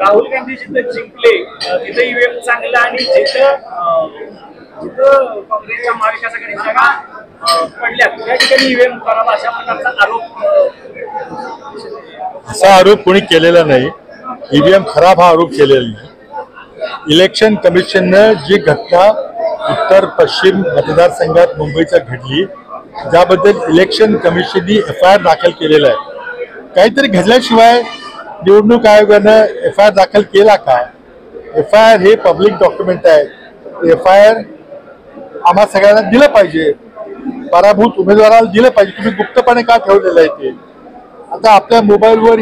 राहुल गांधी जिथं जिंकले तिथं ईव्हीएम चांगलं आणि जिथं काँग्रेसच्या महाविकास आघाडी जागा पडल्या त्या ठिकाणी ईव्हीएम खराब अशा प्रकारचा आरोप असा आरोप कोणी केलेला नाही. ईव्हीएम खराब हा आरोप केलेला नाही. इलेक्शन कमिशननं जी घटना उत्तर पश्चिम मतदारसंघात मुंबईच्या घडली ज्याबद्दल इलेक्शन कमिशननी FIR दाखल केलेला आहे. काहीतरी घडल्याशिवाय निवडणूक आयोगानं FIR दाखल केला का? FIR हे पब्लिक डॉक्युमेंट आहे. FIR आम्हा सगळ्यांना दिलं पाहिजे. पराभूत उमेदवाराला दिलं पाहिजे. तुम्ही गुप्तपणे का ठेवलेलं आहे ते? आता आपल्या मोबाईलवर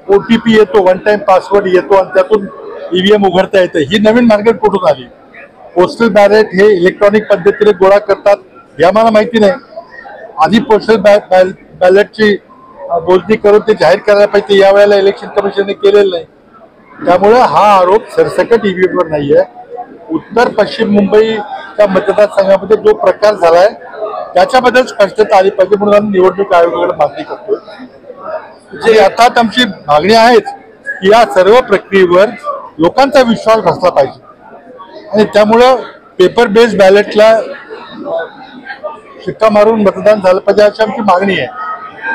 OTP येतो, वन टाइम पासवर्ड येतो आणि त्यातून ईव्हीएम उघडता येतं. ही नवीन मार्केट कुठून आली? पोस्टल बॅलेट हे इलेक्ट्रॉनिक पद्धतीने गोळा करतात हे आम्हाला माहिती नाही. आधी पोस्टल बॅलेटची बोलणी करून ते जाहीर करायला पाहिजे. यावेळेला इलेक्शन कमिशनने केलेलं नाही. त्यामुळे हा आरोप सरसकट ईव्हीएमवर नाही आहे. उत्तर पश्चिम मुंबईच्या मतदारसंघामध्ये जो प्रकार झालाय त्याच्याबद्दल स्पष्टता आली पाहिजे म्हणून आम्ही निवडणूक आयोगाकडे मागणी करतोय. जे अर्थात आमची मागणी आहेच की या सर्व प्रक्रियेवर लोकांचा विश्वास बसला पाहिजे आणि त्यामुळं पेपर बेस्ड बॅलेटला शिक्का मारून मतदान झालं पाहिजे अशी आमची मागणी आहे.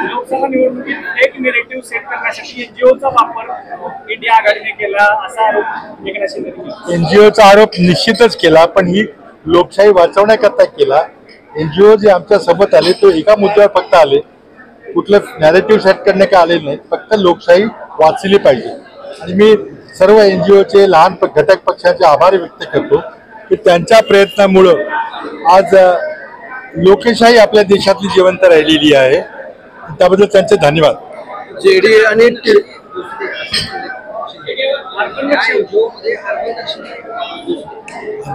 लोकसभा निवडणुकीत एक नेरेटिव्ह सेट करण्यासाठी एनजीओचा वापर इंडिया आघाडीने केला असा आरोप एकनाथ शिंदे यांनी एनजीओचा आरोप निश्चितच केला, पण ही लोकशाही वाचवण्याकरता केला. एनजीओ जे आमच्या सोबत आले तो एका मुद्द्यावर फक्त आले, कुठलं नॅरेटिव्ह सेट करणे का आले नाही. फक्त लोकशाही वाचली पाहिजे आणि मी सर्व एनजीओचे लहान घटक पक्षाचे आभार व्यक्त करतो की त्यांच्या प्रयत्नामुळं आज लोकशाही आपल्या देशातली जिवंत राहिलेली आहे. त्याबद्दल त्यांचे धन्यवाद. जेडी आणि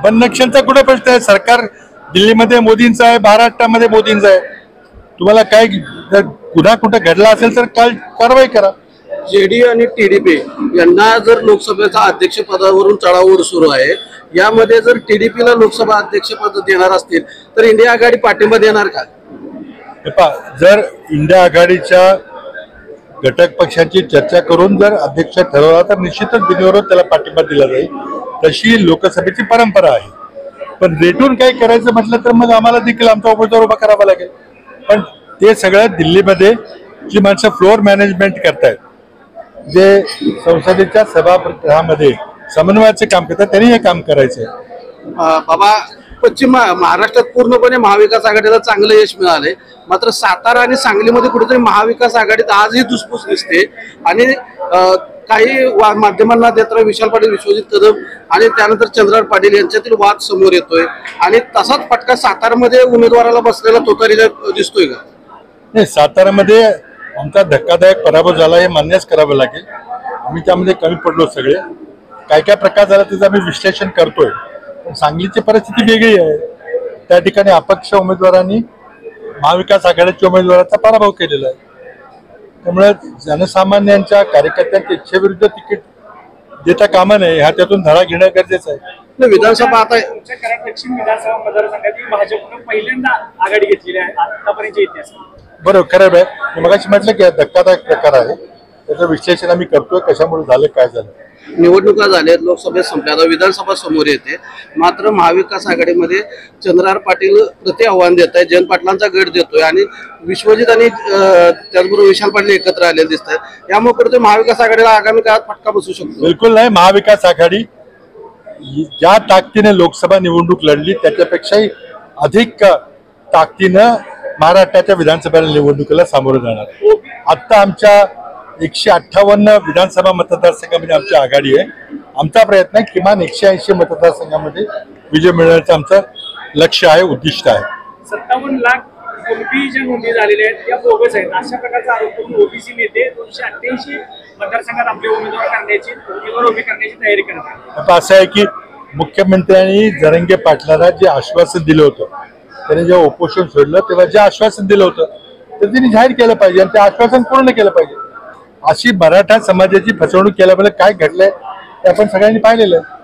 पण नक्षलचा कुठे प्रश्न आहे? सरकार दिल्लीमध्ये मोदींचं आहे, महाराष्ट्रामध्ये मोदींचं आहे. तुम्हाला काय जर गुन्हा कुठे घडला असेल तर काल कारवाई करा. जेडी आणि TDP यांना जर लोकसभेच्या अध्यक्षपदावरून चढाओढ सुरू आहे, यामध्ये जर TDPला लोकसभा अध्यक्षपद देणार असतील तर इंडिया आघाडी पाठिंबा देणार का? जर इंडिया आघाडीच्या घटक पक्षांची चर्चा करून जर अध्यक्ष ठरवला तर निश्चितच बिनविरोध त्याला पाठिंबा दिला जाईल. तशी लोकसभेची परंपरा आहे. पण रेटून काही करायचं म्हटलं तर मग आम्हाला देखील आमचा उमेदवार उभा करावा लागेल. पण ते सगळं दिल्लीमध्ये जी माणसं फ्लोअर मॅनेजमेंट करतायत, जे संसदेच्या सभागृहामध्ये समन्वयाचे काम करतात, त्यांनी हे काम करायचंय. बाबा, पश्चिम महाराष्ट्रात पूर्णपणे महाविकास आघाडीला चांगलं यश मिळालंय, मात्र सातारा आणि सांगलीमध्ये कुठेतरी महाविकास आघाडीत आजही धुसफूस दिसते आणि काही माध्यमांना देताना विशाल पाटील, विश्वजित कदम आणि त्यानंतर चंद्रकांत पाटील यांच्यातील वाद समोर येतोय आणि तसाच फटका सातारामध्ये उमेदवाराला बसलेला तोतारीला दिसतोय का? नाही, सातारामध्ये आमचा धक्कादायक पराभव झाला हे मान्यच करावं लागेल. आम्ही त्यामध्ये कमी पडलो सगळे. काय काय प्रकार झाला त्याचं आम्ही विश्लेषण करतोय. पण सांगलीची परिस्थिती वेगळी आहे. त्या ठिकाणी अपक्ष उमेदवारांनी महाविकास आघाडीच्या उमेदवाराचा पराभव केलेला आहे. त्यामुळे जनसामान्यांच्या कार्यकर्त्यांच्या इच्छेविरुद्ध तिकीट देता कामा नये, ह्या त्यातून धडा घेणं गरजेचं आहे. विधानसभा आता कराड दक्षिण विधानसभा मतदारसंघातील भाजपनं पहिल्यांदा आघाडी घेतलेली आहे आतापर्यंतच्या इतिहासात. बरोबर, खरं आहे. मी मगाशी म्हटलं की धक्कादायक प्रकार आहे, त्याचं विश्लेषण आम्ही करतोय, कशामुळे झालं, काय झालं. निवडणुका झाल्या, लोकसभेत संपल्या, आता विधानसभा समोर येते. मात्र महाविकास आघाडीमध्ये चंद्रकांत पाटील प्रति आव्हान देत आहे, जयंत पाटलांचा गट देतोय आणि विश्वजित आणि त्याचबरोबर विशाल पाटील एकत्र आलेले दिसत आहेत. यामुळे कुठे महाविकास आघाडीला आगामी काळात फटका बसू शकतो? बिलकुल नाही. महाविकास आघाडी ज्या ताकदीने लोकसभा निवडणूक लढली त्याच्यापेक्षाही अधिक ताकदीनं महाराष्ट्राच्या विधानसभा निवडणुकीला सामोरं जाणार. आता आमच्या 158 विधानसभा मतदारसंघामध्ये आमची आघाडी आहे. आमचा प्रयत्न आहे किमान 180 मतदारसंघामध्ये विजय मिळवण्याचं आमचं लक्ष्य आहे, उद्दिष्ट आहे. 57 लाख कुणबी ज्या नोंदी झालेल्या आहेत त्या बोगस आहेत अशा प्रकारचा आरोप करून ओबीसी नेते 288 मतदारसंघात आपले उमेदवार उभे करण्याची तयारी करतात. आता असं आहे की मुख्यमंत्र्यांनी जरंगे पाटलांना जे आश्वासन दिलं होतं, त्यांनी जेव्हा उपोषण सोडलं तेव्हा जे आश्वासन दिलं होतं तर त्यांनी जाहीर केलं पाहिजे आणि ते आश्वासन पूर्ण केलं पाहिजे. अशी मराठा समाजाची फसवणूक केल्यामुळे काय घडलंय ते आपण सगळ्यांनी पाहिलेलं आहे.